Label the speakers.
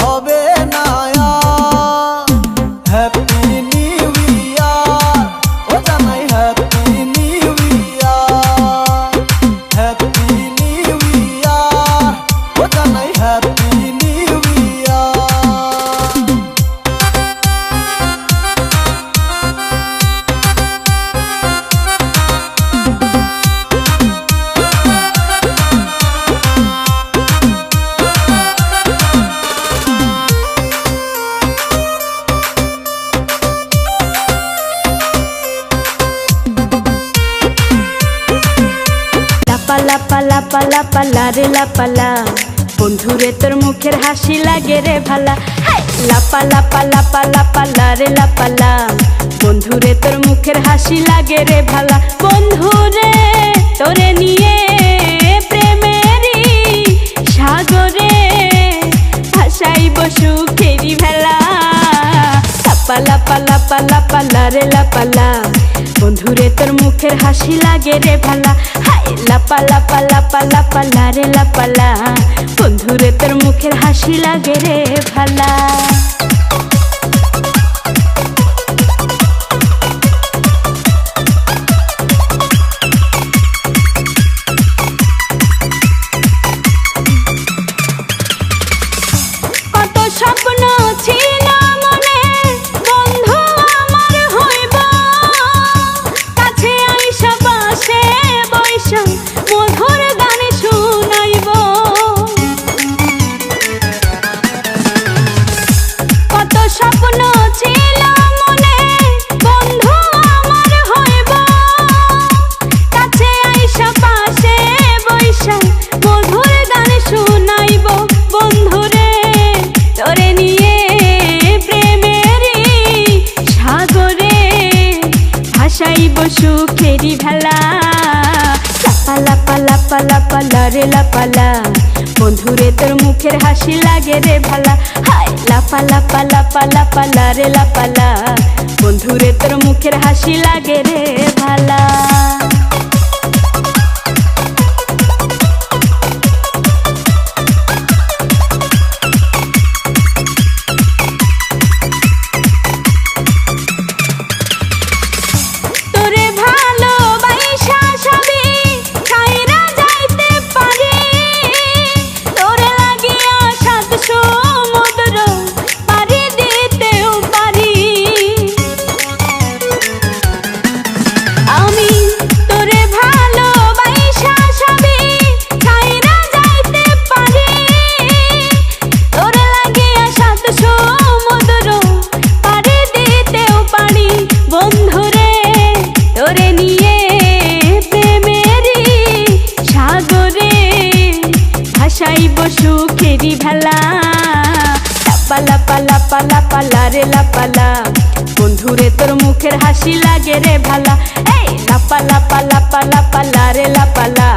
Speaker 1: হবে না happy new year ও জানাই happy new year happy new year ও জানাই হ্যাপি নিউ ইয়ার
Speaker 2: লাপা লাপা লাপা লাপা রে লাপালা বন্ধুরে তোর মুখের হাসি লাগে রে ভালা লাপা লাপা লাপা লাপা রে লাপালা বন্ধুরে তোর মুখের হাসি লাগে রে ভালা বন্ধুরে তোরে নিয়ে প্রেমেরই সাগরে ভাসাইব সুখেরি ভেলা লাপা লাপা লাপা লাপা রে লাপালা বন্ধুরে তোর মুখের হাসি লাগে রে ভালা লাপা লাপা লাপা লাপা রে লাপালা বন্ধুরে তোর মুখের হাসি লাগে রে ভালা কত স্বপ্ন ছিল মনে বন্ধু আমার হইব কাছে আইসা পাশে বৈশা মধুর গান শুনাইব কত স্বপ্ন ছিল মনে বন্ধু আমার হইব কাছে আইসা পাশে বৈশা মধুর গান শুনাইব বন্ধুরে তোরে নিয়ে প্রেমেরই সাগরে ভাসাইব সুখেরি ভেলা লাপা লাপা লাপা লাপা রে লাপালা বন্ধুরে তোর মুখের হাসি লাগে রে ভালা লাপা লাপা লাপা লাপা রে লাপালা বন্ধুরে তোর মুখের হাসি লাগে রে ভালা ভাসাইব সুখেরি ভেলা লাপা লাপা লাপা লাপা রে লাপালা বন্ধুরে তোর মুখের হাসি লাগে রে ভালা লাপা লাপা লাপা লাপা রে লাপালা